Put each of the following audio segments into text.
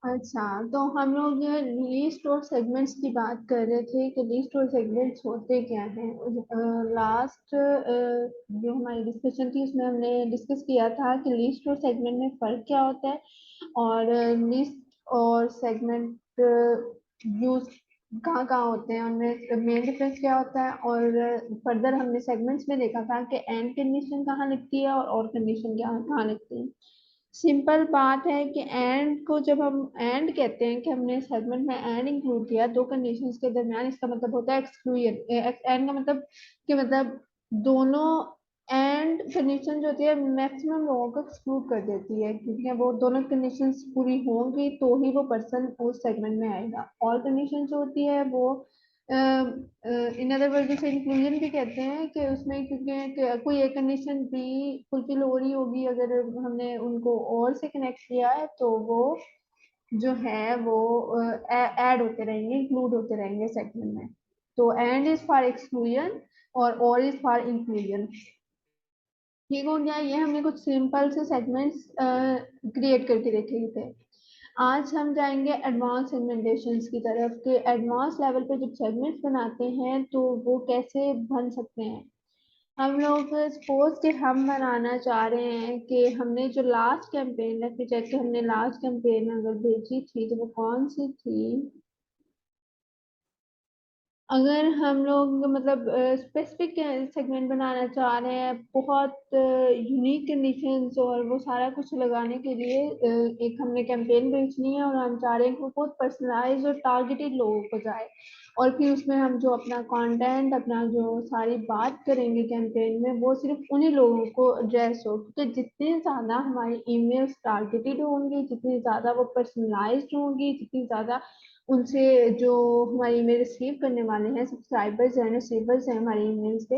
अच्छा, तो हम लोग लीस्ट और सेगमेंट्स की बात कर रहे थे कि लीस्ट और सेगमेंट्स होते क्या हैं। लास्ट जो हमारी डिस्कशन थी उसमें हमने डिस्कस किया था कि लीस्ट और सेगमेंट में फ़र्क क्या होता है, और लीस्ट और सेगमेंट यूज कहाँ कहाँ होते हैं, उनमें मेन डिफरेंस क्या होता है। और फर्दर हमने सेगमेंट्स में देखा था कि एंड कंडीशन कहाँ लिखती है और कंडीशन क्या कहाँ लिखती है। सिंपल बात है कि एंड को जब हम एंड कहते हैं कि हमने सेगमेंट में एंड इंक्लूड किया दो कंडीशंस के दरमियान, इसका मतलब होता है एक्सक्लूजन। एंड का मतलब कि मतलब दोनों एंड कंडीशन जो होती है मैक्सिमम लोगों को एक्सक्लूड कर देती है, क्योंकि वो दोनों कंडीशंस पूरी होंगी तो ही वो पर्सन उस सेगमेंट में आएगा। ऑल कंडीशन जो होती है वो इन अदर वर्ड जैसे इंक्लूजन भी कहते हैं कि उसमें, क्योंकि कोई एक कंडीशन भी फुलफिल हो रही होगी, अगर हमने उनको और से कनेक्ट किया है तो वो जो है वो ऐड होते रहेंगे, इंक्लूड होते रहेंगे सेगमेंट में। तो एंड इज फॉर एक्सक्लूजन और इज फॉर इंक्लूजन। ठीक हो गया, ये हमने कुछ सिंपल से सेगमेंट्स क्रिएट करके देखे थे। आज हम जाएंगे एडवांस सेगमेंटेशन की तरफ के एडवांस लेवल पे जब सेगमेंट्स बनाते हैं तो वो कैसे बन सकते हैं। हम लोग सपोज कि हम बनाना चाह रहे हैं कि हमने जो last campaign, let me check, हमने लास्ट कैंपेन अगर भेजी थी तो वो कौन सी थी। अगर हम लोग मतलब स्पेसिफिक सेगमेंट बनाना चाह रहे हैं, बहुत यूनिक कंडीशंस और वो सारा कुछ लगाने के लिए एक हमने कैंपेन बेचनी है और हम चाह रहे हैं कि वो बहुत पर्सनलाइज और टारगेटेड लोगों को जाए, और फिर उसमें हम जो अपना कंटेंट, अपना जो सारी बात करेंगे कैंपेन में वो सिर्फ उन्हीं लोगों को एड्रेस हो, क्योंकि जितने ज़्यादा हमारी ईमेल्स टारगेटेड होंगी, जितनी ज़्यादा वो पर्सनलाइज्ड होंगी, जितनी ज़्यादा उनसे जो हमारी ईमेल रिसीव करने वाले हैं सब्सक्राइबर्स हैं, रिसीवर्स हैं हमारी ईमेल से,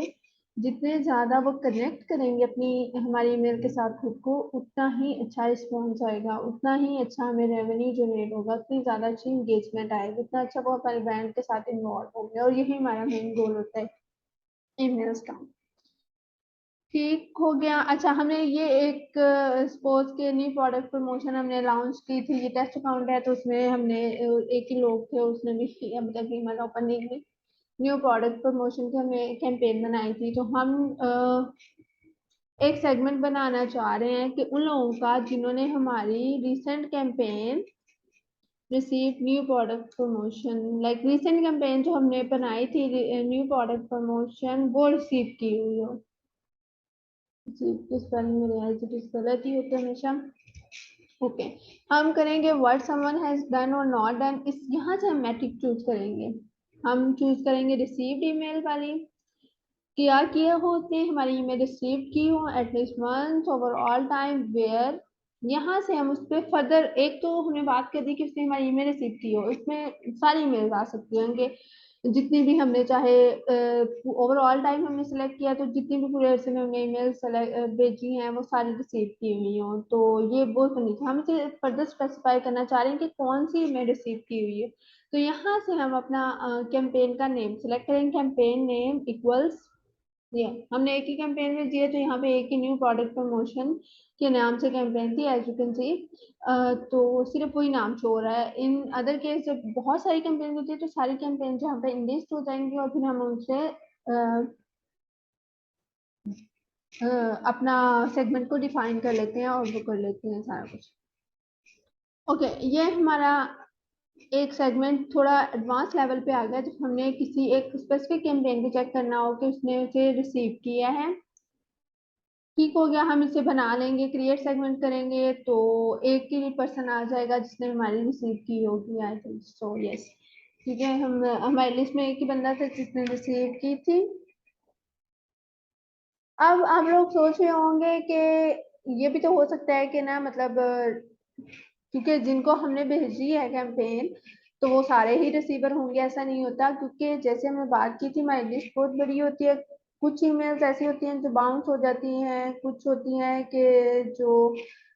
जितने ज़्यादा वो कनेक्ट करेंगे अपनी हमारी ईमेल के साथ खुद को, उतना ही अच्छा रिस्पॉन्स आएगा, उतना ही अच्छा हमें रेवेन्यू जनरेट होगा, उतनी ज़्यादा अच्छी इंगेजमेंट आएगी, उतना अच्छा वो हमारे ब्रांड के साथ इन्वॉल्व होंगे। और यही हमारा मेन गोल होता है ईमेल्स का। ठीक हो गया। अच्छा, हमने ये एक सपोज के न्यू प्रोडक्ट प्रमोशन हमने लॉन्च की थी, ये टेस्ट अकाउंट है तो उसमें हमने एक ही लोग थे, उसने भी मतलब ईमेल ओपन नहीं की। न्यू प्रोडक्ट प्रमोशन की हमने कैंपेन बनाई थी, तो हम एक सेगमेंट बनाना चाह रहे हैं कि उन लोगों का जिन्होंने हमारी recent campaign receive new product promotion, like recent campaign जो हमने बनाई थी न्यू प्रोडक्ट प्रमोशन, वो रिसीव की हुई हो। जी, की स्पेलिंग मेरे एज इट इज गलत ही होते हैं हमेशा। ओके, हम करेंगे व्हाट समवन हैज डन और नॉट डन, इस यहाँ से हम मैट्रिक चूज करेंगे। हम चूज करेंगे रिसीव्ड ईमेल वाली, क्या किए हो उसने हमारी ईमेल रिसीव की हो at least once over all time where. यहाँ से हम उस पर फर्दर, एक तो हमने बात कर दी कि उसने हमारी ईमेल रिसीव की हो, इसमें सारी ईमेल आ सकती होंगे जितनी भी हमने चाहे, ओवरऑल टाइम हमने सेलेक्ट किया तो जितनी भी पूरे अरसे में हमने ईमेल भेजी हैं वो सारी रिसीव की हुई हो, तो ये वो कंडीशन हम इसे फर्दर स्पेसिफाई करना चाह रहे हैं कि कौन सी ईमेल रिसीव की हुई है। तो यहाँ से हम अपना कैंपेन का नेम सेलेक्ट करेंगे, कैंपेन नेम इक्वल्स, ये हमने एक ही कैंपेन में दिया तो यहाँ पे एक ही न्यू प्रोडक्ट प्रमोशन के नाम से कैंपेन थी एज यू कैन सी। तो सिर्फ वही नाम शो हो रहा है। इन अदर केस जब बहुत सारी कैंपेन होती है तो सारी कैंपेन यहाँ पे इंलिस्ट हो जाएंगी और फिर हम उनसे अपना सेगमेंट को डिफाइन कर लेते हैं और वो कर लेते हैं सारा कुछ। ओके, ये हमारा एक सेगमेंट थोड़ा एडवांस लेवल पे आ गया जब हमने किसी एक स्पेसिफिक कैंपेन को चेक करना हो कि उसने उसे रिसीव किया है। ठीक हो गया, हम इसे बना लेंगे, क्रिएट सेगमेंट करेंगे तो एक ही पर्सन आ जाएगा जिसने हमारी रिसीव की होगी, आई थिंक सो, यस। ठीक है, हम हमारी लिस्ट में एक ही बंदा था जिसने रिसीव की थी। अब आप लोग सोच रहे होंगे कि ये भी तो हो सकता है कि ना, मतलब क्योंकि जिनको हमने भेजी है कैंपेन तो वो सारे ही रिसीवर होंगे, ऐसा नहीं होता, क्योंकि जैसे हमने बात की थी हमारी लिस्ट बहुत बड़ी होती है। कुछ ईमेल्स ऐसी होती हैं जो बाउंस हो जाती हैं, कुछ होती हैं कि जो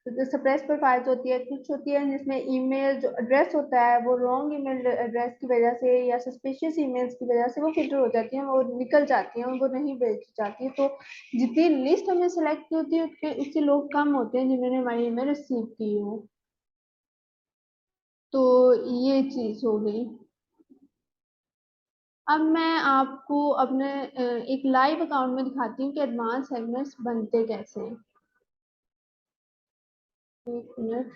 तो सप्रेस प्रोफाइल्स होती है, कुछ होती है जिसमें ईमेल जो एड्रेस होता है वो रॉन्ग ईमेल एड्रेस की वजह से या सस्पिशियस ईमेल्स की वजह से वो फिल्टर हो जाती हैं, वो निकल जाती हैं, उनको नहीं भेजी जाती है। तो जितनी लिस्ट हमें सेलेक्ट की होती है उससे लोग कम होते हैं जिन्होंने हमारी ईमेल रिसीव की हो। तो ये चीज हो गई। अब मैं आपको अपने एक लाइव अकाउंट में दिखाती हूँ कि एडवांस सेगमेंट्स बनते कैसे हैं। एक मिनट।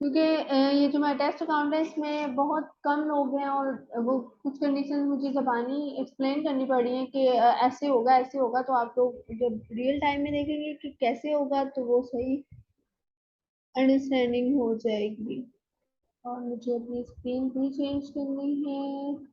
क्योंकि ये जो मेरा टेस्ट अकाउंट है इसमें बहुत कम लोग हैं और वो कुछ कंडीशन मुझे ज़बानी एक्सप्लेन करनी पड़ी है कि ऐसे होगा। तो आप लोग जब रियल टाइम में देखेंगे कि कैसे होगा तो वो सही अंडरस्टैंडिंग हो जाएगी। और मुझे अपनी स्क्रीन भी चेंज करनी है।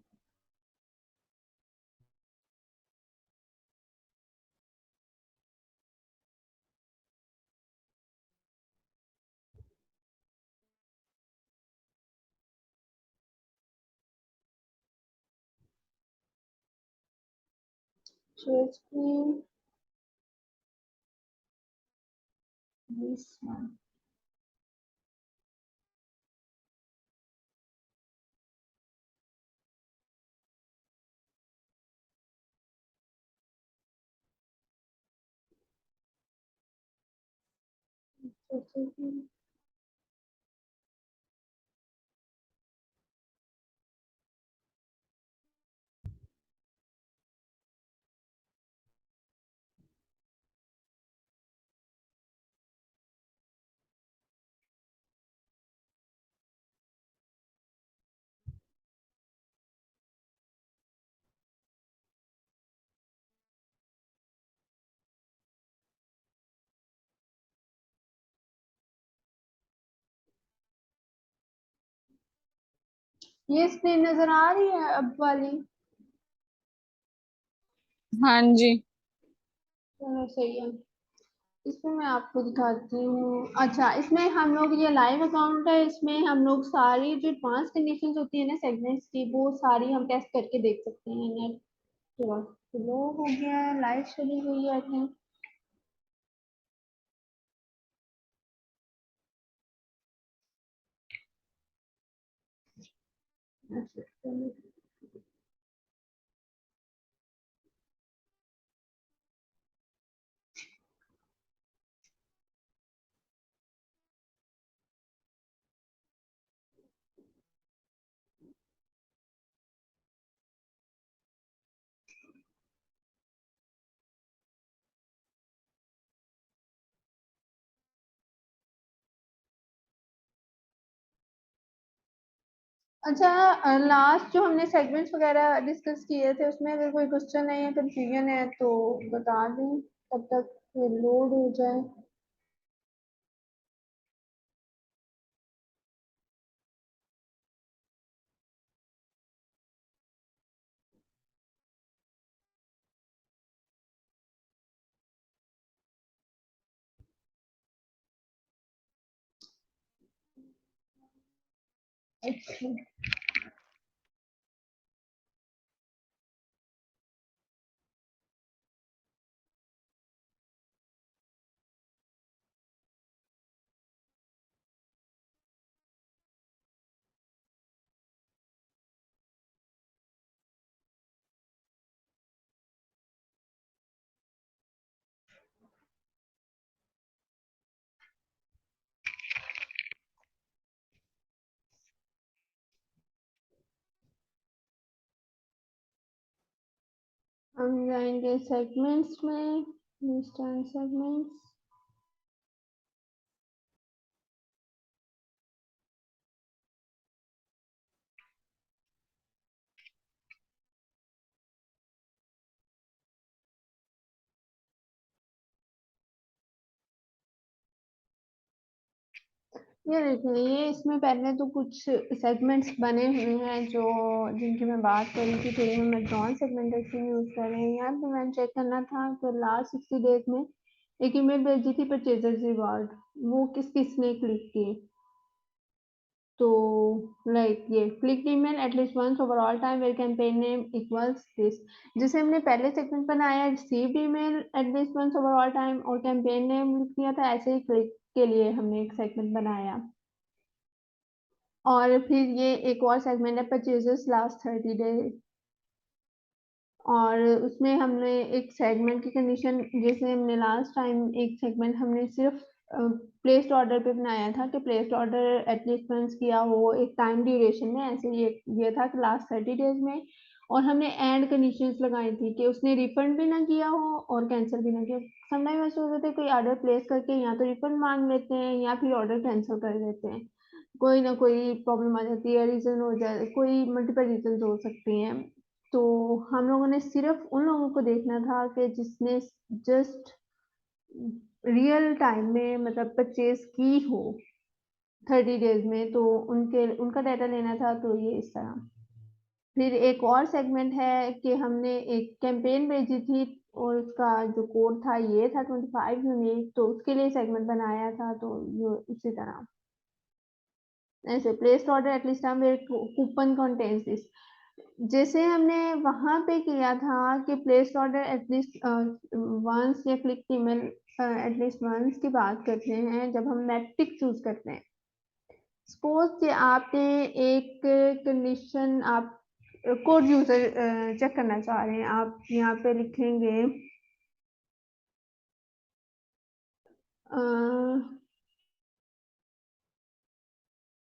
Share screen this one. ये स्क्रीन नजर आ रही है अब वाली? हाँ जी। चलो सही है। इसमें मैं आपको दिखाती हूँ। अच्छा, इसमें हम लोग ये लाइव अकाउंट है, इसमें हम लोग सारी जो एडवांस कंडीशंस होती है ना सेगमेंट्स की वो सारी हम टेस्ट करके देख सकते हैं। नेट थोड़ा स्लो हो गया है, लाइट चली गई है आई थिंक। अच्छा, लास्ट जो हमने सेगमेंट्स वगैरह डिस्कस किए थे उसमें अगर कोई क्वेश्चन है या कंफ्यूजन है तो बता दें, तब तक लोड हो जाए। अच्छा, हम जाएंगे सेगमेंट्स में, सेगमेंट्स। ये देखिए, ये इसमें पहले तो कुछ सेगमेंट्स बने हुए हैं जो जिनकी मैं बात कर रही थी, थोड़ी हम एडवांस सेगमेंटेशन यूज कर रहे हैं। यहाँ पे मैंने चेक करना था कि लास्ट 60 डेज में एक ईमेल भेजी थी परचेजर्स रिवार्ड, वो किस किस ने क्लिक की। तो लाइक ये click email at least once over all time where campaign name equals this. जैसे हमने पहले सेगमेंट बनाया received email at least once over all time और कैंपेन नेम लिख दिया था, ऐसे ही क्लिक के लिए हमने एक सेगमेंट बनाया। और फिर ये एक और सेगमेंट है परचेजेस लास्ट 30 डेज, और उसमें हमने एक सेगमेंट की कंडीशन, जैसे हमने लास्ट टाइम एक सेगमेंट हमने सिर्फ प्लेस्ड ऑर्डर पे बनाया था कि प्लेस्ड ऑर्डर एटलीस्ट वंस किया हो एक टाइम ड्यूरेशन में, ऐसे ये था कि लास्ट 30 डेज में। और हमने एंड कंडीशंस लगाई थी कि उसने रिफंड भी ना किया हो और कैंसिल भी ना किया। समटाइम ऐसे हो जाता है कोई ऑर्डर प्लेस करके या तो रिफंड मांग लेते हैं या फिर ऑर्डर कैंसिल कर देते हैं, कोई ना कोई प्रॉब्लम आ जाती है, रीजन हो जाए, कोई मल्टीपल रीजन हो सकती हैं। तो हम लोगों ने सिर्फ उन लोगों को देखना था कि जिसने जस्ट रियल टाइम में मतलब परचेज की हो 30 डेज में, तो उनका डाटा लेना था। तो ये इस तरह। फिर एक और सेगमेंट है कि हमने एक कैंपेन भेजी थी और उसका जो कोड था ये था 25 यूनिक, तो उसके लिए सेगमेंट बनाया था। तो ये उसी तरह ऐसे प्लेस्ड ऑर्डर एटलीस्ट हम कूपन कंटेंट्स दिस। जैसे हमने वहां पे किया था कि प्लेस्ड ऑर्डर एटलीस्ट वंस या क्लिक ईमेल एटलीस्ट वंस की बात करते हैं जब हम मैट्रिक चूज करते हैं। सपोज कि आपने एक कंडीशन, आप कोड यूजर चेक करना चाह रहे हैं, आप यहाँ पे लिखेंगे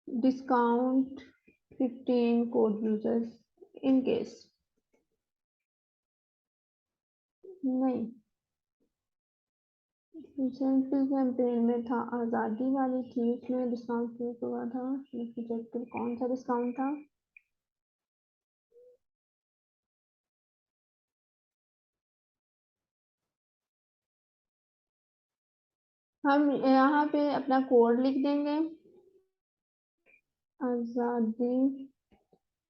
discount 15 code users in case, नहीं रिसेंटली कैंपेन में था आज़ादी वाली थी, उसमें डिस्काउंट क्यों हुआ था, चेक कर कौन सा डिस्काउंट था। हम यहाँ पे अपना कोड लिख देंगे आज़ादी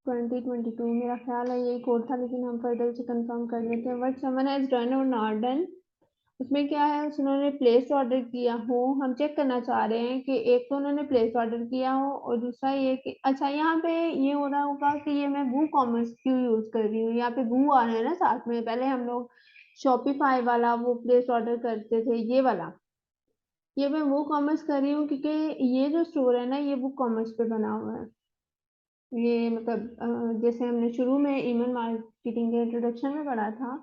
2022, मेरा ख्याल है यही कोड था, लेकिन हम फर्दर से कंफर्म कर लेते हैं। व्हाट समवन हैज डन और नॉट डन, उसमें क्या है, उन्होंने प्लेस ऑर्डर किया हो, हम चेक करना चाह रहे हैं कि एक तो उन्होंने प्लेस ऑर्डर किया हो और दूसरा ये कि अच्छा यहाँ पे ये हो रहा होगा कि ये मैं वू कॉमर्स क्यों यूज कर रही हूँ, यहाँ पे वू आ रहा है ना साथ में। पहले हम लोग शॉपिफाई वाला वो प्लेस ऑर्डर करते थे, ये वाला, ये मैं वो कॉमर्स कर रही हूँ क्योंकि ये जो स्टोर है ना ये वो कॉमर्स पे बना हुआ है। ये मतलब जैसे हमने शुरू में ईमेल मार्केटिंग के इंट्रोडक्शन में पढ़ा था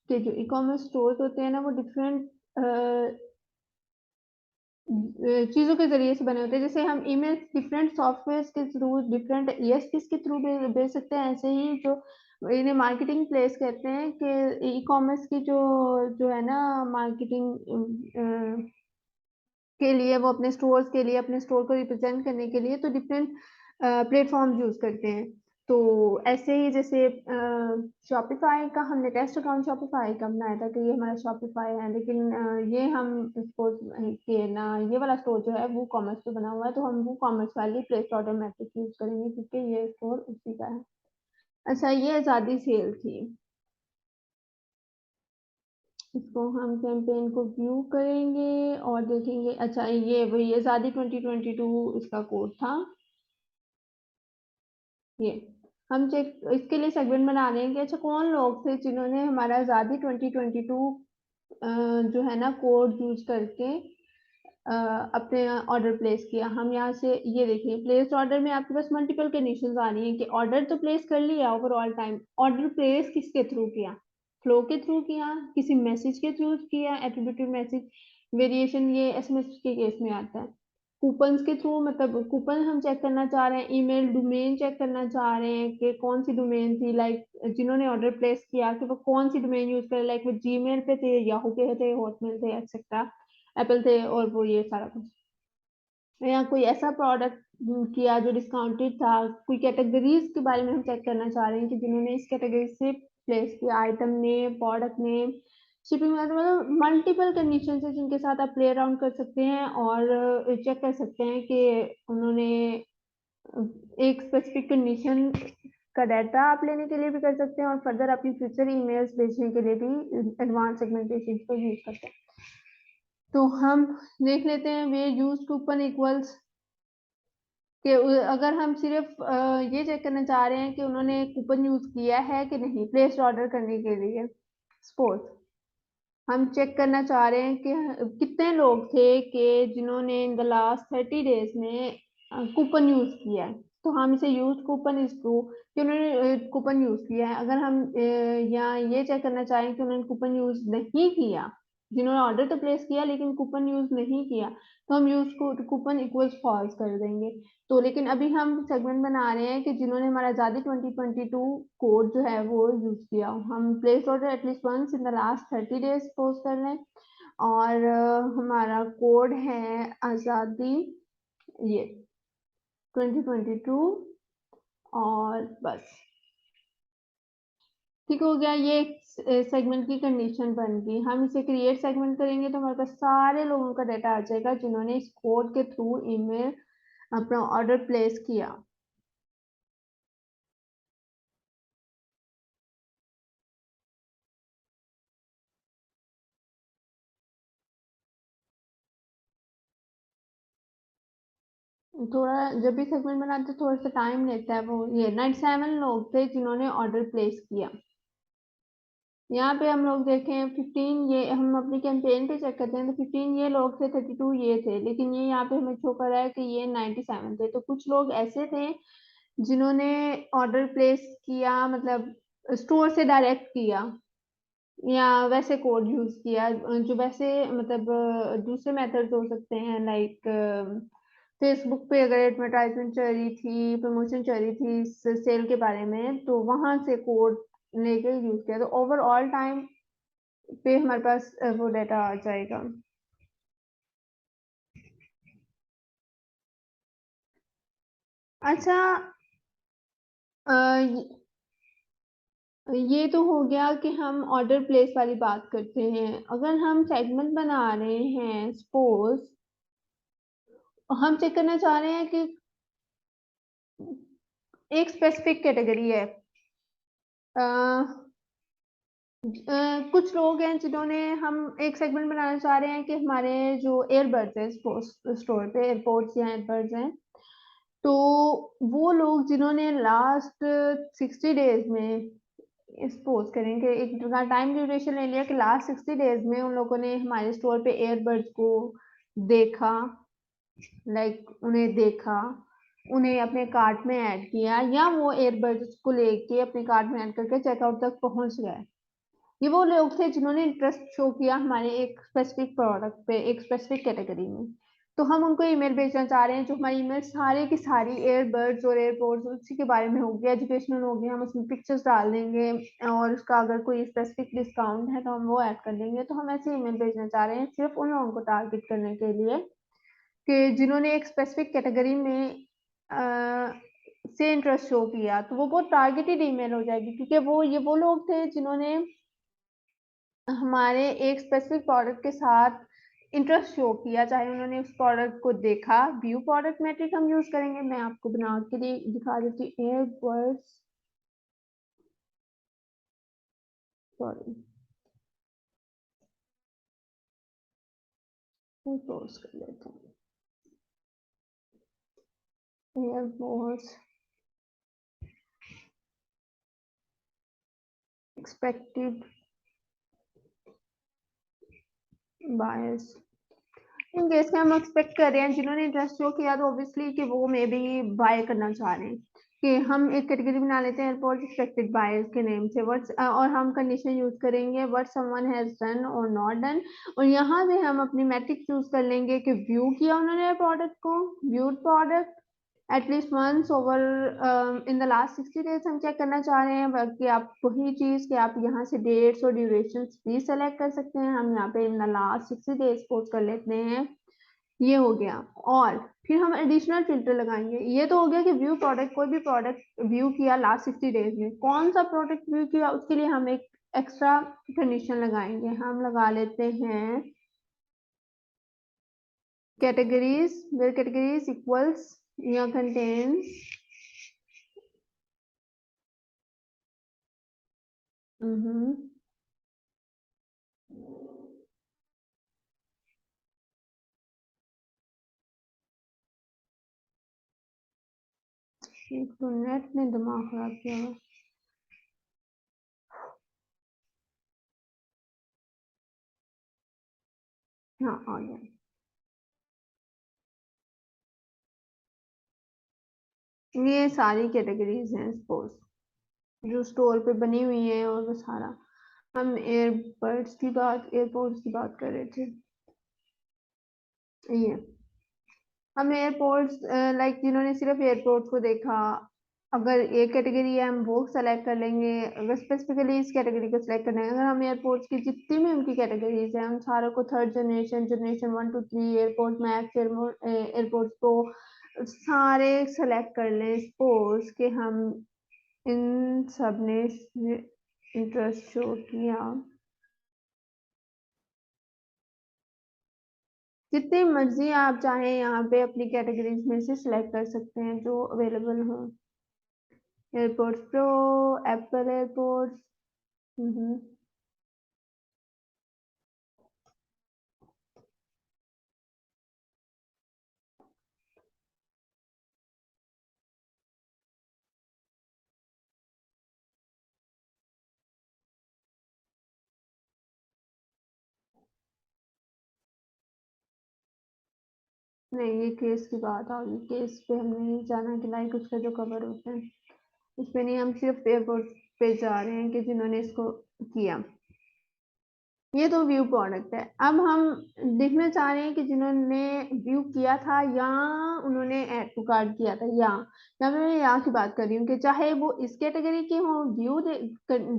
कि जो ई कॉमर्स स्टोर होते हैं ना वो डिफरेंट चीजों के जरिए से बने होते हैं। जैसे हम ईमेल डिफरेंट सॉफ्टवेयर के थ्रू, डिफरेंट ईएसपीज के थ्रू भेज सकते हैं, ऐसे ही जो इन्हें मार्केटिंग प्लेस कहते हैं कि ई कॉमर्स की जो जो है ना मार्केटिंग के लिए, वो अपने स्टोर्स के लिए, अपने स्टोर को रिप्रेजेंट करने के लिए तो डिफरेंट प्लेटफॉर्म यूज करते हैं। तो ऐसे ही जैसे शॉपिफाई का हमने टेस्ट अकाउंट शॉपिफाई का बनाया था कि ये हमारा शॉपिफाई है, लेकिन ये हम इसको कि ना ये वाला स्टोर जो है वो कॉमर्स पे बना हुआ है, तो हम वो कॉमर्स वाली प्लेस ऑर्डर मेथड यूज करेंगे क्योंकि ये स्टोर उसी का है। अच्छा, ये आज़ादी सेल थी, इसको हम कैंपेन को व्यू करेंगे और देखेंगे। अच्छा, ये वही आज़ादी 2022 इसका कोड था ये। हम चेक इसके लिए सेगमेंट बना रहे हैं कि अच्छा कौन लोग थे जिन्होंने हमारा आज़ादी 2022 जो है ना कोड यूज करके अपने ऑर्डर प्लेस किया। हम यहाँ से ये देखिए प्लेस ऑर्डर में आपके पास मल्टीपल कंडीशंस आ रही हैं कि ऑर्डर तो प्लेस कर लिया ओवरऑल टाइम, ऑर्डर प्लेस किसके थ्रू किया, फ्लो के थ्रू किया, किसी मैसेज के थ्रू किया, एट्रीब्यूटेड मैसेज, वेरिएशन ये एसएमएस के केस में आता है। कूपन्स के थ्रू, मतलब कूपन हम चेक करना चाह रहे हैं, ईमेल डोमेन चेक करना चाह रहे हैं कि कौन सी डोमेन थी, लाइक जिन्होंने ऑर्डर प्लेस किया कि वो कौन सी डोमेन यूज करे, लाइक वो जीमेल पे थे, याहू पे थे, हॉटमेल थे, एक्सेट्रा, एप्पल थे, और वो ये सारा कुछ। या कोई ऐसा प्रोडक्ट किया जो डिस्काउंटेड था, कोई कैटेगरीज के बारे में हम चेक करना चाह रहे हैं कि जिन्होंने इस कैटेगरी से प्लेस किया, item name, product name, shipping, मतलब मल्टीपल कंडीशन है जिनके साथ आप प्ले अराउंड कर सकते हैं और चेक कर सकते हैं कि उन्होंने एक स्पेसिफिक कंडीशन का डाटा आप लेने के लिए भी कर सकते हैं और फर्दर अपनी फ्यूचर ईमेल्स भेजने के लिए भी एडवांस सेगमेंटेशन को यूज करते हैं। तो हम देख लेते हैं वे यूज कूपन इक्वल्स कि अगर हम सिर्फ ये चेक करना चाह रहे हैं कि उन्होंने कूपन यूज किया है कि नहीं प्लेस्ड ऑर्डर करने के लिए, सपोज हम चेक करना चाह रहे हैं कि कितने लोग थे कि जिन्होंने इन द लास्ट 30 डेज में कूपन यूज किया है, तो हम इसे यूज कूपन इज ट्रू कि उन्होंने कूपन यूज किया है। अगर हम या ये चेक करना चाहें कि उन्होंने कूपन यूज नहीं किया, जिन्होंने ऑर्डर तो प्लेस किया लेकिन कूपन यूज नहीं किया, तो हम यूज कूपन इक्वल्स फॉल्स कर देंगे। तो लेकिन अभी हम सेगमेंट बना रहे हैं कि जिन्होंने हमारा आजादी 2022 कोड जो है वो यूज किया, हम place order at least once in the last 30 days post कर लें, और हमारा कोड है आजादी ये 2022, और बस ठीक हो गया। ये सेगमेंट की कंडीशन बन गई। हम इसे क्रिएट सेगमेंट करेंगे तो हमारे पास सारे लोगों का डाटा आ जाएगा जिन्होंने इस कोड के थ्रू ईमेल अपना ऑर्डर प्लेस किया। थोड़ा जब भी सेगमेंट बनाते हैं थोड़ा सा टाइम लेता है। वो ये 97 लोग थे जिन्होंने ऑर्डर प्लेस किया। यहाँ पे हम लोग देखें 15, ये हम अपनी कैंपेन पे चेक करते हैं तो 15 ये लोग थे, 32 ये थे, लेकिन ये यहाँ पे हमें शो कर रहा है कि ये 97 थे। तो कुछ लोग ऐसे थे जिन्होंने ऑर्डर प्लेस किया, मतलब स्टोर से डायरेक्ट किया, या वैसे कोड यूज किया जो वैसे मतलब दूसरे मेथड्स हो सकते हैं, लाइक फेसबुक पे अगर एडवर्टाइजमेंट चल रही थी, प्रमोशन चल रही थी इस सेल के बारे में, तो वहां से कोड लेके यूज किया, तो ओवरऑल टाइम पे हमारे पास वो डाटा आ जाएगा। अच्छा, ये तो हो गया कि हम ऑर्डर प्लेस वाली बात करते हैं। अगर हम सेगमेंट बना रहे हैं, सपोज हम चेक करना चाह रहे हैं कि एक स्पेसिफिक कैटेगरी है, कुछ लोग हैं जिन्होंने, हम एक सेगमेंट बनाना चाह रहे हैं कि हमारे जो एयरबड्स हैं स्टोर पे, एयरपोर्ट्स या एयरबड्स हैं, तो वो लोग जिन्होंने लास्ट 60 डेज में, सपोज करेंगे एक टाइम ड्यूरेशन ले लिया कि लास्ट 60 डेज में उन लोगों ने हमारे स्टोर पे एयरबड्स को देखा, लाइक उन्हें देखा, उन्हें अपने कार्ट में ऐड किया, या वो एयरबड्स को लेके अपने कार्ट में ऐड करके चेकआउट तक पहुंच गए। ये वो लोग थे जिन्होंने इंटरेस्ट शो किया हमारे एक स्पेसिफिक प्रोडक्ट पे, एक स्पेसिफिक कैटेगरी में। तो हम उनको ईमेल भेजना चाह रहे हैं, जो हमारी ईमेल सारे की सारी एयरबड्स और एयरपोर्ट्स उसी के बारे में होगी, एजुकेशनल होगी, हम उसमें पिक्चर्स डाल देंगे, और उसका अगर कोई स्पेसिफिक डिस्काउंट है तो हम वो ऐड कर देंगे। तो हम ऐसे ईमेल भेजना चाह रहे हैं सिर्फ उन लोगों को टारगेट करने के लिए कि जिन्होंने एक स्पेसिफिक कैटेगरी में से इंटरेस्ट शो किया, तो वो बहुत टारगेटेड ईमेल हो जाएगी, क्योंकि वो ये वो लोग थे जिन्होंने हमारे एक स्पेसिफिक प्रोडक्ट के साथ इंटरेस्ट शो किया, चाहे उन्होंने उस प्रोडक्ट को देखा। व्यू प्रोडक्ट मैट्रिक हम यूज करेंगे, मैं आपको बना के दिखा देती हूँ। एयरबड्स, सॉरी, क्लोज कर लेते हैं। Airbuds expected buyers, in case में हम एक्सपेक्ट कर रहे हैं जिन्होंने इंटरेस्ट शो किया, तो ऑब्वियसली कि वो मे बी बाय करना चाह रहे हैं, कि हम एक कैटेगरी बना लेते हैं एयरपोर्ट एक्सपेक्टेड बायर्स के नेम से, व्हाट्स, और हम कंडीशन यूज करेंगे व्हाट समवन हैज डन और नॉट डन, और यहाँ पे हम अपनी मैट्रिक चूज कर लेंगे कि व्यू किया उन्होंने प्रोडक्ट को, viewed product at least once over in the last 60 days हम चेक करना चाह रहे हैं। बाकी आप वही चीज कि आप यहाँ से डेट्स और ड्यूरेशन भी सेलेक्ट कर सकते हैं। हम यहाँ पे इन द लास्ट 60 डेज पोस्ट कर लेते हैं, ये हो गया। और फिर हम एडिशनल फिल्टर लगाएंगे। ये तो हो गया कि व्यू प्रोडक्ट, कोई भी प्रोडक्ट व्यू किया लास्ट 60 डेज में, कौन सा प्रोडक्ट व्यू किया उसके लिए हम एक एक्स्ट्रा कंडीशन लगाएंगे। हम लगा लेते हैं कैटेगरीज, वेयर कैटेगरीज इक्वल्स या कंटेन्स एक तो नेट ने दिमाग खराब किया हुआ। हाँ आ गया। ये सारी कैटेगरीज हैं स्पोर्ट्स जो स्टोर पे बनी हुई है, और वो सारा। हम एयरपोर्ट्स की बात कर रहे थे। ये हम एयरपोर्ट्स लाइक जिन्होंने सिर्फ एयरपोर्ट्स को देखा, अगर एक कैटेगरी है हम वो सेलेक्ट कर लेंगे। अगर स्पेसिफिकली इस कैटेगरी को सेलेक्ट करना है, अगर हम एयरपोर्ट्स की जितनी भी उनकी कैटेगरीज हैं, हम सारों को third generation, generation 1 2 3, airport max, airport pro, सारे सेलेक्ट कर लें स्पोर्ट्स के, हम इन सब ने इंटरेस्ट शो किया। जितनी मर्जी आप चाहें यहाँ पे अपनी कैटेगरीज में से सिलेक्ट कर सकते हैं जो अवेलेबल हो। Airports pro, Apple airports. नहीं, ये केस की बात आ गई, केस पे हमने नहीं जाना कि लाइक उसका जो कवर होता है उस पे नहीं, हम सिर्फ एयरपोर्ट पे जा रहे हैं कि जिन्होंने इसको किया। ये तो व्यू प्रोडक्ट है। अब हम देखना चाह रहे हैं कि जिन्होंने व्यू किया था या उन्होंने ऐड टू कार्ट किया था, या मैं यहाँ की बात कर रही हूँ कि चाहे वो इस कैटेगरी के हों,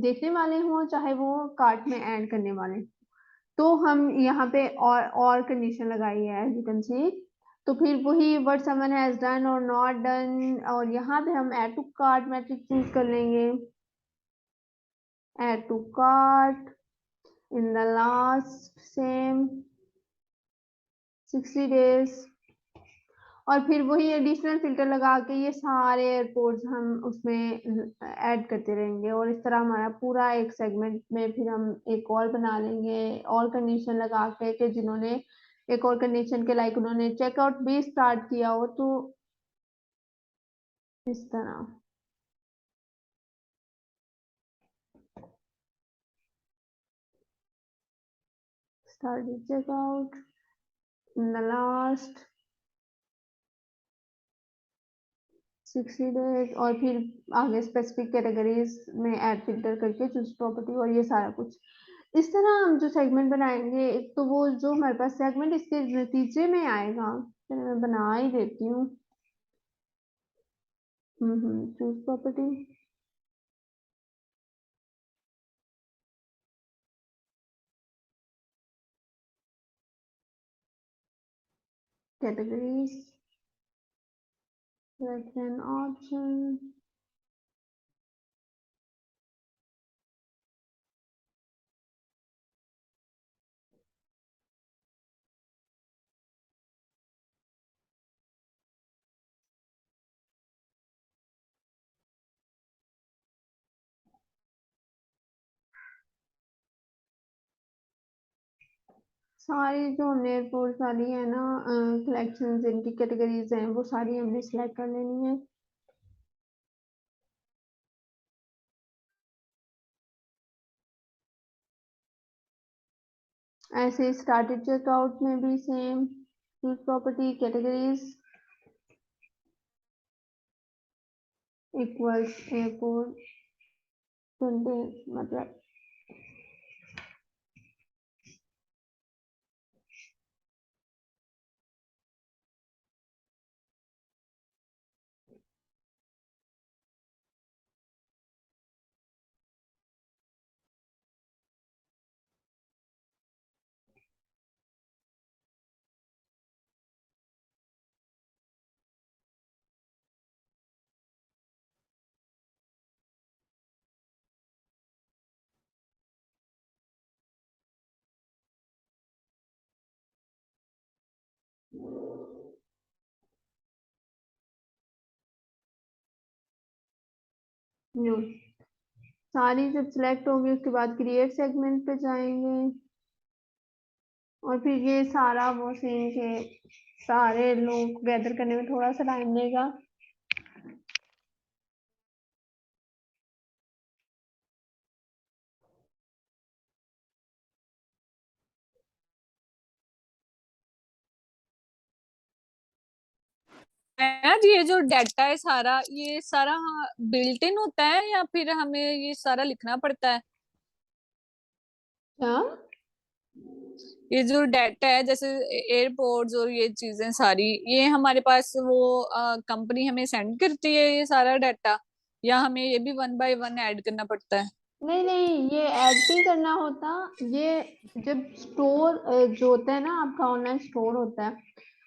देखने वाले हों, चाहे वो कार्ट में ऐड करने वाले। तो हम यहाँ पे और कंडीशन लगाई है, यू कैन सी। तो फिर वही व्हाट समवन हैज डन और नॉट डन, और यहाँ पे हम add to cart metric choose कर लेंगे। Add to cart in the last same 60 days, और फिर वही एडिशनल फिल्टर लगा के ये सारे एयरपोर्ट्स हम उसमें ऐड करते रहेंगे, और इस तरह हमारा पूरा एक सेगमेंट में फिर हम एक और बना लेंगे, और कंडीशन लगा के कि जिन्होंने एक और कंडीशन के लाइक उन्होंने चेकआउट भी स्टार्ट किया हो, तो इस तरह start checkout in the last 60 days, और फिर आगे स्पेसिफिक कैटेगरीज में ऐड फिल्टर करके चूज प्रॉपर्टी, और ये सारा कुछ इस तरह हम जो सेगमेंट बनाएंगे। एक तो वो जो हमारे पास सेगमेंट इसके नतीजे में आएगा, चलो मैं बना ही देती हूँ। Choose property, categories, select an option। सारी जो हमने एयरपोर्ट वाली है ना कलेक्शन, जिनकी कैटेगरीज हैं वो सारी हमने सिलेक्ट कर लेनी है। ऐसे स्टार्टेड चेकआउट में भी same, choose property, categories equals airport, मतलब न्यू। सारी जब सिलेक्ट होगी उसके बाद क्रिएट सेगमेंट पे जाएंगे, और फिर ये सारा वो सीन के सारे लोग गैदर करने में थोड़ा सा टाइम लेगा। आज ये जो डाटा है सारा, ये सारा बिल्ट इन होता है या फिर हमें ये सारा लिखना पड़ता है? क्या? ये जो डाटा है जैसे एयरपोर्ट्स और ये चीजें सारी, ये हमारे पास वो कंपनी हमें सेंड करती है ये सारा डाटा, या हमें ये भी वन बाय वन ऐड करना पड़ता है? नहीं नहीं, ये ऐड नहीं करना होता। ये जब स्टोर जो होता है ना, आपका ऑनलाइन स्टोर होता है,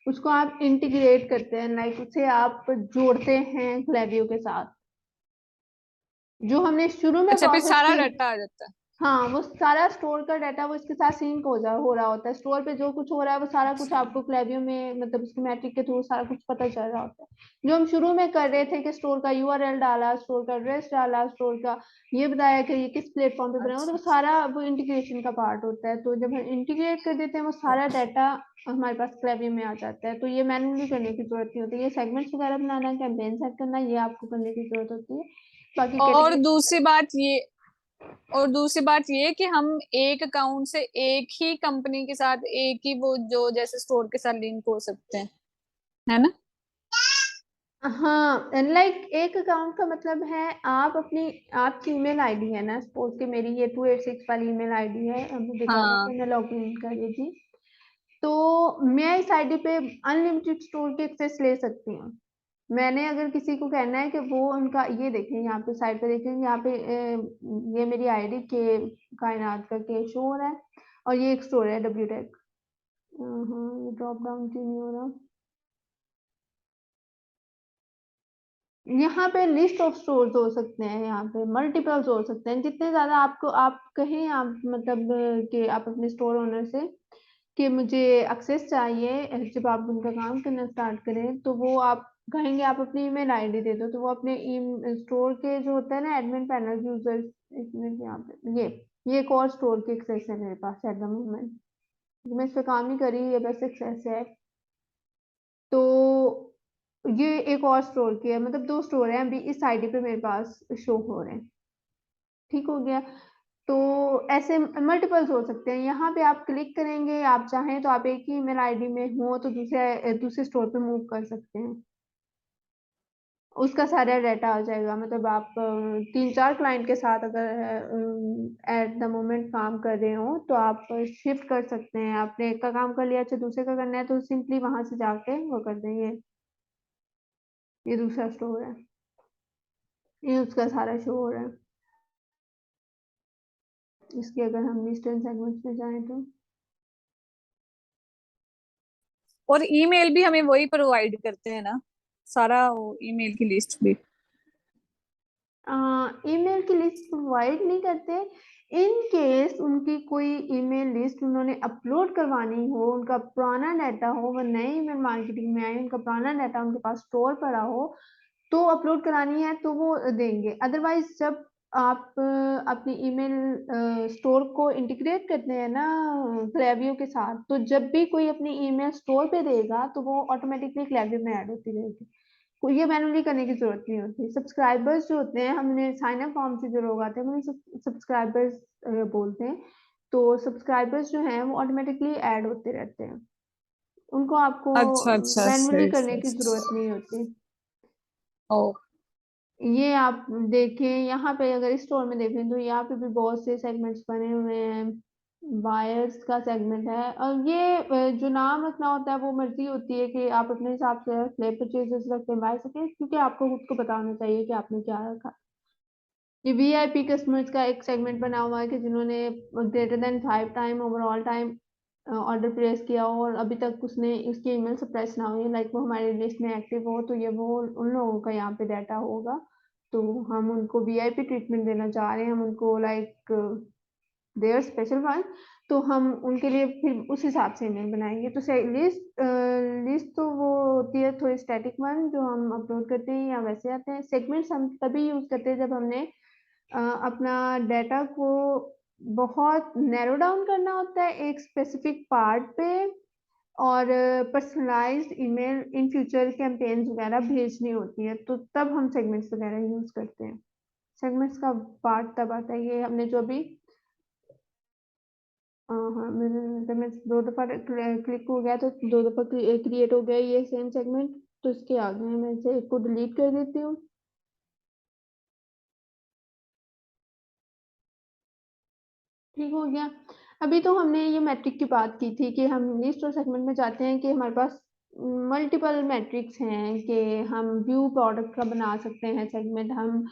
उसको आप इंटीग्रेट करते हैं, लाइक उसे आप जोड़ते हैं क्लेवियो के साथ। जो हमने शुरू में अच्छा, फिर प्रोसेस सारा की, डाटा आ जाता है? हाँ, वो सारा स्टोर का डाटा वो इसके साथ सिंक हो रहा होता है। स्टोर पे जो कुछ हो रहा है वो सारा कुछ अच्छा। आपको क्लेवियो में, मतलब स्कीमेटिक के थ्रू सारा कुछ पता चल रहा होता है। जो हम शुरू में कर रहे थे कि स्टोर का यूआरएल डाला, स्टोर का एड्रेस डाला, स्टोर का ये बताया कि ये किस प्लेटफॉर्म पे बना हुआ, तो वो अच्छा। सारा वो इंटीग्रेशन का पार्ट होता है। तो जब हम इंटीग्रेट कर देते हैं वो सारा डाटा हमारे पास क्लेवियो में आ जाता है। तो ये मैन्युअली करने की जरूरत नहीं होती। ये सेगमेंट्स वगैरह बनाना, कैंपेन सेट करना, ये आपको करने की जरूरत होती है। बाकी और कैटेगरी, दूसरी बात ये और दूसरी बात ये कि हम एक अकाउंट से एक ही कंपनी के साथ एक ही वो जो जैसे स्टोर के साथ लिंक हो सकते हैं, है ना? हाँ, लाइक एक अकाउंट का मतलब है आप अपनी, आपकी ईमेल आईडी है ना, सपोज कि मेरी ये 286 वाली ईमेल आईडी है, अभी देखा होगा हाँ। मैंने लॉग इन कर ली थी। तो मैं इस आईडी पे अनलिमिटेड स्टोर की एक्सेस ले सकती हूँ। मैंने अगर किसी को कहना है कि वो उनका, ये देखें यहाँ पे साइड पे देखें, यहाँ पे ये मेरी आईडी के कायनात का के शो हो रहा है, और ये एक स्टोर है डब्ल्यू टेक। ये ड्रॉप डाउन क्यों नहीं हो रहा? यहाँ पे लिस्ट ऑफ स्टोर्स हो सकते हैं, यहाँ पे मल्टीपल्स हो सकते हैं, जितने ज्यादा आपको आप कहें, आप मतलब कि आप अपने स्टोर ओनर से कि मुझे एक्सेस चाहिए, जब आप उनका काम करना स्टार्ट करें तो वो आप कहेंगे आप अपनी ईमेल आईडी दे दो, तो वो अपने स्टोर के जो होता है ना एडमिन पैनल यूजर्स, एक मिनट, यहाँ पे ये एक और स्टोर की एक्सेस है मेरे पास एट द मोमेंट। मैं इस पे काम ही करी, ये बस एक्सेस है। तो ये एक और स्टोर की है, मतलब दो स्टोर हैं अभी इस आईडी पे मेरे पास शो हो रहे हैं। ठीक हो गया। तो ऐसे मल्टीपल्स हो सकते हैं। यहाँ पे आप क्लिक करेंगे, आप चाहें तो आप एक ही ईमेल आईडी में हो तो दूसरे दूसरे स्टोर पे मूव कर सकते हैं, उसका सारा डाटा आ जाएगा। मतलब आप 3-4 क्लाइंट के साथ अगर एट द मोमेंट काम कर रहे हो तो आप शिफ्ट कर सकते हैं। आपने एक का काम कर लिया, अच्छा दूसरे का करना है तो सिंपली वहां से जाके वो कर देंगे। ये दूसरा स्टोर है, ये उसका सारा शो हो रहा है। इसके अगर हम ईस्टर्न सेगमेंट्स में जाएं तो और ईमेल भी हमें वही प्रोवाइड करते हैं ना, सारा ईमेल की लिस्ट भी? ईमेल की लिस्ट प्रोवाइड नहीं करते। इन केस उनकी कोई ईमेल लिस्ट उन्होंने अपलोड करवानी हो, उनका पुराना डाटा हो, वो नए ईमेल मार्केटिंग में आए, उनका पुराना डाटा उनके पास स्टोर पड़ा हो, तो अपलोड करानी है तो वो देंगे। अदरवाइज जब आप अपनी ईमेल स्टोर को इंटीग्रेट करते हैं ना क्लेवियो के साथ, तो जब भी कोई अपनी ईमेल स्टोर पे देगा तो वो ऑटोमेटिकली क्लेवियो में ऐड होती रहेगी। ये मैनुअली करने की जरूरत नहीं होती। सब्सक्राइबर्स जो होते हैं, हमने साइन अप फॉर्म से जो लोग आते हैं उन्हें सब्सक्राइबर्स बोलते हैं। तो सब्सक्राइबर्स जो हैं वो ऑटोमेटिकली ऐड होते रहते हैं, उनको आपको अच्छा अच्छा, मैनुअली सही करने सही की सही। जरूरत नहीं होती। ओ। ये आप देखें, यहाँ पे अगर स्टोर में देखें तो यहाँ पे भी बहुत से सेगमेंट्स बने हुए हैं। बायर्स का सेगमेंट है, और ये जो नाम रखना होता है वो मर्जी होती है कि आप अपने हिसाब से फ्लैप परचेजेस रख के बाय सकें, क्योंकि आपको खुद को पता होना चाहिए कि आपने क्या रखा। ये वीआईपी कस्टमर्स का एक सेगमेंट बना हुआ है कि जिन्होंने greater than 5 time overall time order place किया हो और अभी तक उसने उसकी ईमेल सप्रेस ना हुई, लाइक वो हमारी लिस्ट में एक्टिव हो, तो ये वो उन लोगों का यहाँ पे डाटा होगा। तो हम उनको वीआईपी ट्रीटमेंट देना चाह रहे हैं, हम उनको लाइक देयर स्पेशल वन, तो हम उनके लिए फिर उस हिसाब से ईमेल बनाएंगे। तो लिस्ट लिस्ट तो वो होती है थोड़ी स्टैटिक वन जो हम अपलोड करते हैं या वैसे आते हैं। सेगमेंट्स हम तभी यूज करते हैं जब हमने अपना डाटा को बहुत नैरो डाउन करना होता है एक स्पेसिफिक पार्ट पे, और personalised email in future campaigns वगैरह भेजनी होती है, तो तब हम सेगमेंट्स वगैरह यूज करते हैं। सेगमेंट्स का पार्ट तब आता है, ये हमने जो भी हाँ, मैंने दो दफा क्लिक हो गया तो दो दफा क्रिएट हो गया ये सेम सेगमेंट। तो इसके आगे मैं इसे एक को डिलीट कर देती हूँ। ठीक हो गया। अभी तो हमने ये मैट्रिक की बात की थी कि हम लिस्ट और सेगमेंट में जाते हैं कि हमारे पास मल्टीपल मैट्रिक्स हैं कि हम व्यू प्रोडक्ट का बना सकते हैं सेगमेंट, हम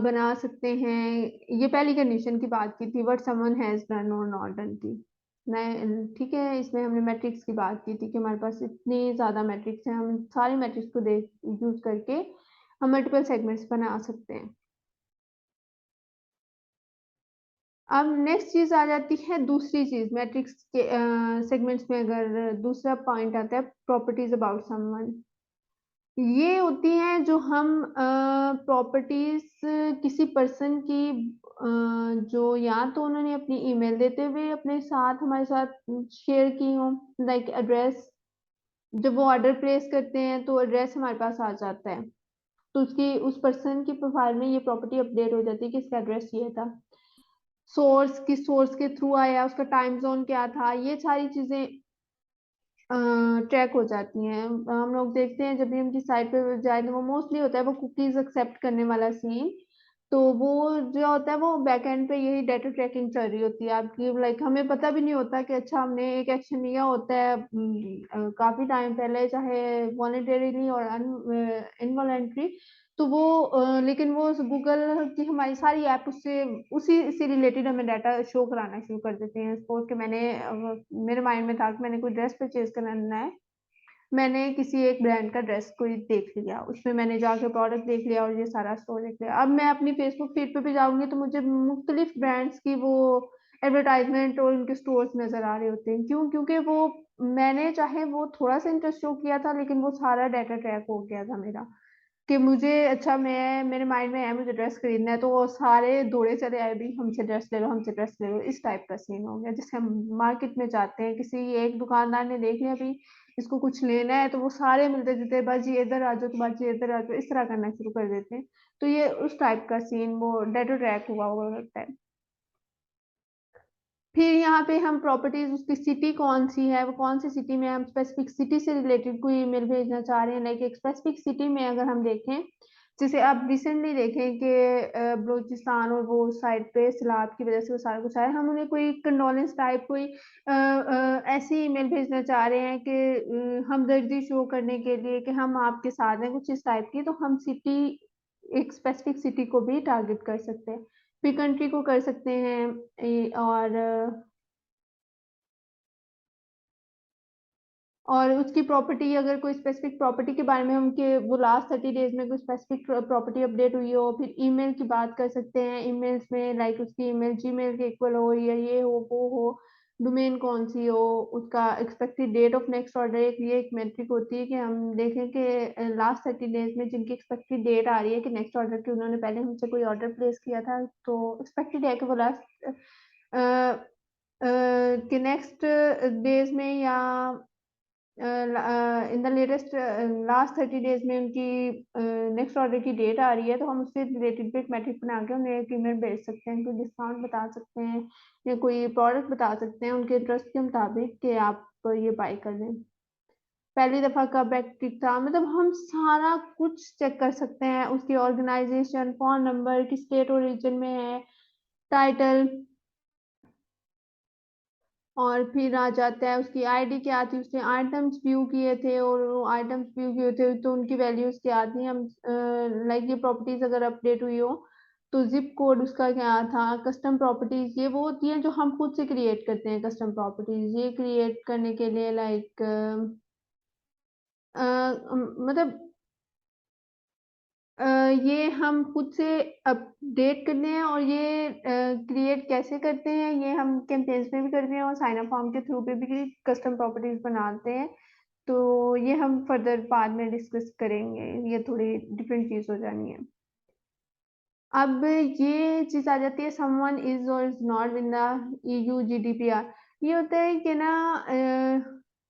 बना सकते हैं। ये पहली कंडीशन की बात की थी, व्हाट समवन हैज डन और नॉट डन की। मैं ठीक है, इसमें हमने मैट्रिक्स की बात की थी कि हमारे पास इतनी ज़्यादा मैट्रिक्स हैं, हम सारी मैट्रिक्स को देख यूज करके हम मल्टीपल सेगमेंट्स बना सकते हैं। अब नेक्स्ट चीज आ जाती है, दूसरी चीज मैट्रिक्स के सेगमेंट्स में अगर दूसरा पॉइंट आता है, प्रॉपर्टीज अबाउट समवन। ये होती हैं जो हम प्रॉपर्टीज किसी पर्सन की जो या तो उन्होंने अपनी ईमेल देते हुए अपने साथ हमारे साथ शेयर की हो, लाइक एड्रेस। जब वो ऑर्डर प्लेस करते हैं तो एड्रेस हमारे पास आ जाता है, तो उसकी उस पर्सन की प्रोफाइल में ये प्रॉपर्टी अपडेट हो जाती है कि इसका एड्रेस ये था। सोर्स किस सोर्स के थ्रू आया, उसका टाइम जोन क्या था, ये सारी चीजें ट्रैक हो जाती हैं। हम लोग देखते हैं जब भी उनकी साइट पे जाए तो वो मोस्टली होता है वो कुकीज एक्सेप्ट करने वाला सीन। तो वो जो होता है वो बैक एंड पे यही डाटा ट्रैकिंग चल रही होती है आपकी, लाइक हमें पता भी नहीं होता कि अच्छा हमने एक एक्शन लिया होता है काफी टाइम पहले, चाहे वॉलंटरीली और इनवॉलंटरी। तो वो लेकिन वो गूगल की हमारी सारी ऐप उससे उसी से रिलेटेड हमें डाटा शो कराना शुरू कर देते हैं। सपोज कि मैंने मेरे माइंड में था कि मैंने कोई ड्रेस परचेज करना है, मैंने किसी एक ब्रांड का ड्रेस कोई देख लिया, उसमें मैंने जाके प्रोडक्ट देख लिया और ये सारा स्टोर देख लिया। अब मैं अपनी फेसबुक फीड पे भी जाऊंगी तो मुझे मुख्तलिफ ब्रांड्स की वो एडवर्टाइजमेंट और उनके स्टोर्स नजर आ रहे होते हैं। क्यों? क्योंकि वो मैंने चाहे वो थोड़ा सा इंटरेस्ट शो किया था, लेकिन वो सारा डाटा ट्रैक हो गया था मेरा कि मुझे अच्छा मैं मेरे माइंड में है मुझे ड्रेस खरीदना है, तो वो सारे दौड़े चले आए भी हमसे ड्रेस ले लो, हमसे ड्रेस ले लो। इस टाइप का सीन हो गया। जैसे हम मार्केट में जाते हैं, किसी एक दुकानदार ने देख लिया भी इसको कुछ लेना है, तो वो सारे मिलते जुलते बाजी इधर आ जाओ, तो बाजी इधर आ जाओ, इस तरह करना शुरू कर देते हैं। तो ये उस टाइप का सीन वो डेटा ट्रैक हुआ हुआ होता है। फिर यहाँ पे हम प्रॉपर्टीज, उसकी सिटी कौन सी है, वो कौन सी सिटी में हम स्पेसिफिक सिटी से रिलेटेड कोई ईमेल भेजना चाह रहे हैं, लाइक एक स्पेसिफिक सिटी में अगर हम देखें, जैसे आप रिसेंटली देखें कि बलूचिस्तान और वो साइड पे सैलाब की वजह से वो सारा कुछ आया, हम उन्हें कोई कंडोलेंस टाइप कोई ऐसी ईमेल भेजना चाह रहे हैं कि हमदर्दी शो करने के लिए कि हम आपके साथ हैं, कुछ इस टाइप की, तो हम सिटी, एक स्पेसिफिक सिटी को भी टारगेट कर सकते हैं, फिर कंट्री को कर सकते हैं। और उसकी प्रॉपर्टी, अगर कोई स्पेसिफिक प्रॉपर्टी के बारे में उनके वो लास्ट 30 डेज में कोई स्पेसिफिक प्रॉपर्टी अपडेट हुई हो, फिर ईमेल की बात कर सकते हैं। ईमेल्स में लाइक उसकी ईमेल जीमेल के इक्वल हो या ये हो वो हो, डोमेन कौन सी हो, उसका expected date of next order, एक ये एक मेट्रिक होती है कि हम देखें कि लास्ट 30 डेज में जिनकी एक्सपेक्टेड डेट आ रही है कि नेक्स्ट ऑर्डर की, उन्होंने पहले हमसे कोई ऑर्डर प्लेस किया था, तो एक्सपेक्टेड है कि वो लास्ट कि नेक्स्ट डेज में या in the latest last 30 days में उनकी नेक्स्ट ऑर्डर की डेट आ रही है, तो हम उससे रिलेटेड भी एक मैट्रिक बना के उन्हें एक ईमेल भेज सकते हैं, कोई डिस्काउंट बता सकते हैं या कोई प्रोडक्ट बता सकते हैं उनके इंटरेस्ट के मुताबिक कि आप ये बाय कर लें। पहली दफा कब एक्टिव था, मतलब हम सारा कुछ चेक कर सकते हैं, उसकी ऑर्गेनाइजेशन, फोन नंबर, किस स्टेट और रीजन में है, टाइटल, और फिर आ जाता है उसकी आईडी क्या थी, उसने आइटम्स व्यू किए थे और वो आइटम्स व्यू किए थे तो उनकी वैल्यूज क्या थी। हम लाइक ये प्रॉपर्टीज अगर अपडेट हुई हो तो जिप कोड उसका क्या था। कस्टम प्रॉपर्टीज ये वो होती है जो हम खुद से क्रिएट करते हैं। कस्टम प्रॉपर्टीज ये क्रिएट करने के लिए लाइक मतलब ये हम खुद से अपडेट करते हैं, और ये क्रिएट कैसे करते हैं ये हम कैंपेन्स में भी करते हैं और साइन अप फॉर्म के थ्रू पे भी कस्टम प्रॉपर्टीज बनाते हैं। तो ये हम फर्दर बाद में डिस्कस करेंगे, ये थोड़ी डिफरेंट चीज हो जानी है। अब ये चीज आ जाती है समवन इज और is not in the EU GDPR. ये होता है कि ना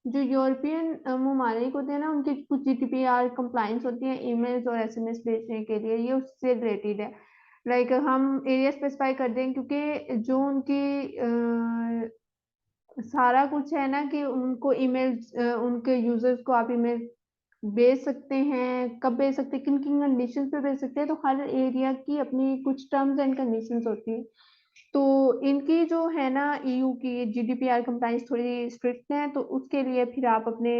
जो यूरोपियन ममालिक होते हैं ना, उनकी कुछ जीडीपीआर कंप्लाइंस होती है ईमेल्स और एसएमएस भेजने के लिए, ये उससे रिलेटेड है। लाइक हम एरिया स्पेसिफाई कर दें क्योंकि जो उनकी सारा कुछ है ना कि उनको ईमेल, उनके यूजर्स को आप ईमेल बेच सकते हैं, कब बेच सकते हैं, किन किन कंडीशन पे बेच सकते हैं, तो हर एरिया की अपनी कुछ टर्म्स एंड कंडीशंस होती हैं। तो इनकी जो है ना ईयू की जीडीपीआर कंप्लाइंस थोड़ी स्ट्रिक्ट है, तो उसके लिए फिर आप अपने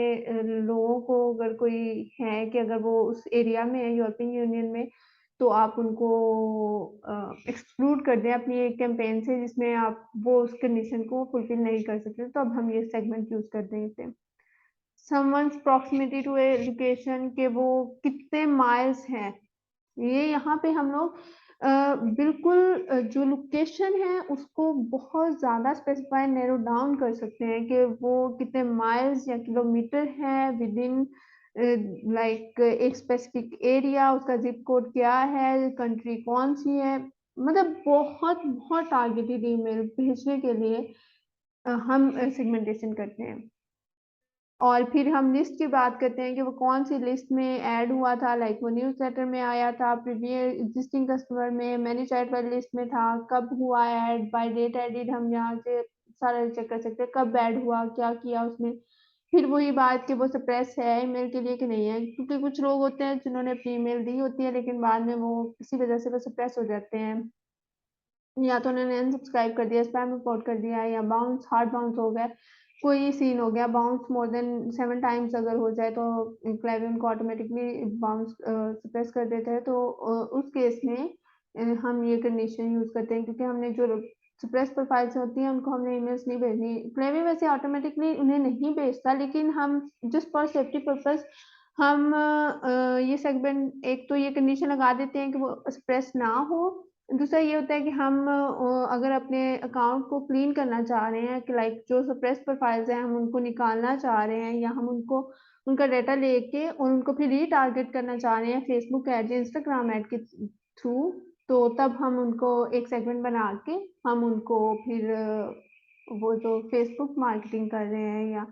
लोगों को, अगर कोई है कि अगर वो उस एरिया में है यूरोपियन यूनियन में, तो आप उनको एक्सक्लूड कर दें अपनी एक कैंपेन से जिसमें आप वो उस कंडीशन को फुलफिल नहीं कर सकते। तो अब हम ये सेगमेंट यूज कर देते हैं। Someone's proximity to a location, के वो कितने माइल्स हैं, ये यहाँ पे हम लोग बिल्कुल जो लोकेशन है उसको बहुत ज़्यादा स्पेसिफाई नैरो डाउन कर सकते हैं कि वो कितने माइल्स या किलोमीटर है विद इन लाइक एक स्पेसिफिक एरिया, उसका जिप कोड क्या है, कंट्री कौन सी है। मतलब बहुत बहुत टारगेटेड ईमेल भेजने के लिए हम सेगमेंटेशन करते हैं। और फिर हम लिस्ट की बात करते हैं कि वो कौन सी लिस्ट में ऐड हुआ था, लाइक वो न्यूज़ लेटर में आया था, प्रीवियस एग्जिस्टिंग कस्टमर में, मैनी चैट वाली लिस्ट में था, कब हुआ ऐड, बाय डेट एडिड, हम यहाँ से सारा चेक कर सकते हैं कब ऐड हुआ, क्या किया उसने। फिर वही बात कि वो सप्रेस है ईमेल के लिए कि नहीं है, क्योंकि कुछ लोग होते हैं जिन्होंने अपनी ईमेल दी होती है लेकिन बाद में वो किसी वजह से वो सप्रेस हो जाते हैं, या तो उन्होंने अनसब्सक्राइब कर दिया, स्पैम रिपोर्ट कर दिया, या बाउंस हार्ड बाउंस हो गया, कोई सीन हो गया, बाउंस मोर देन 7 टाइम्स अगर हो जाए तो क्लाइव उनको ऑटोमेटिकली बाउंस सप्रेस कर देता है। तो उस केस में हम ये कंडीशन यूज करते हैं, क्योंकि हमने जो सप्रेस प्रोफाइल्स होती हैं उनको हमने ईमेल्स नहीं भेजनी। क्लेवी वैसे ऑटोमेटिकली उन्हें नहीं भेजता, लेकिन हम जस्ट फॉर सेफ्टी पर्पस हम ये सेगमेंट, एक तो ये कंडीशन लगा देते हैं कि वो सप्रेस ना हो। दूसरा ये होता है कि हम अगर अपने अकाउंट को क्लीन करना चाह रहे हैं कि लाइक जो सप्रेस प्रोफाइल्स हैं हम उनको निकालना चाह रहे हैं, या हम उनको उनका डाटा लेके और उनको फिर रीटारगेट करना चाह रहे हैं फेसबुक एड या इंस्टाग्राम एड के थ्रू, तो तब हम उनको एक सेगमेंट बना के हम उनको फिर वो जो फेसबुक मार्केटिंग कर रहे हैं या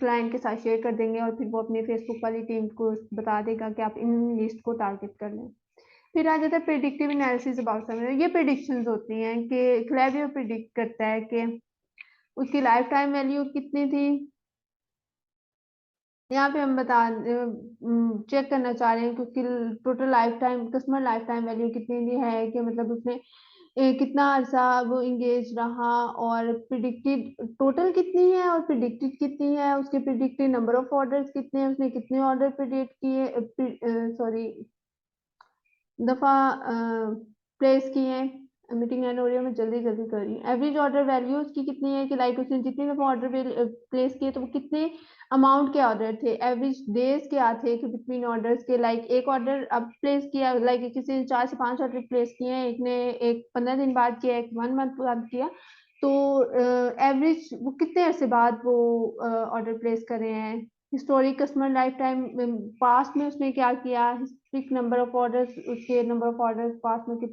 क्लाइंट के साथ शेयर कर देंगे, और फिर वो अपने फेसबुक वाली टीम को बता देगा कि आप इन लिस्ट को टारगेट कर लें। फिर आ जाता है प्रिडिक्टिव एनालिसिस अबाउट समथिंग। ये प्रिडिक्शंस होती हैं कि क्लेवियो प्रिडिक्ट करता है कि उसकी लाइफ टाइम वैल्यू कितनी थी। यहाँ पे हम बता चेक करना चाह रहे हैं कि उसकी total life time, customer life time value कितनी है, कि मतलब उसने कितना अर्सा वो इंगेज रहा, और प्रिडिक्टेड टोटल कितनी है और प्रिडिक्टेड कितनी है, उसके प्रिडिक्टेड नंबर ऑफ ऑर्डर्स कितने हैं, उसने कितने ऑर्डर प्रिडिक्ट किए, सॉरी दफा प्लेस किए हैं। मीटिंग एंड हो रही है, मैं जल्दी जल्दी कर रही हूँ। एवरेज ऑर्डर वैल्यू उसकी कितनी है, कि लाइक उसने जितनी दफा ऑर्डर प्लेस किए तो वो कितने अमाउंट के ऑर्डर थे, एवरेज डेज क्या थे कि बिटवीन ऑर्डर्स के, लाइक एक ऑर्डर अब प्लेस किया, लाइक किसी ने 4 से 5 ऑर्डर प्लेस किए हैं, एक ने एक 15 दिन बाद किया, एक 1 मंथ बाद किया, तो एवरेज वो कितने अरसे बाद वो ऑर्डर प्लेस कर रहे हैं। Historic customer life time, past में उसने क्या किया, हिस्टोरिक नंबर ऑफ ऑर्डर्स, उसके नंबर ऑफ ऑर्डर्स पास्ट में कितने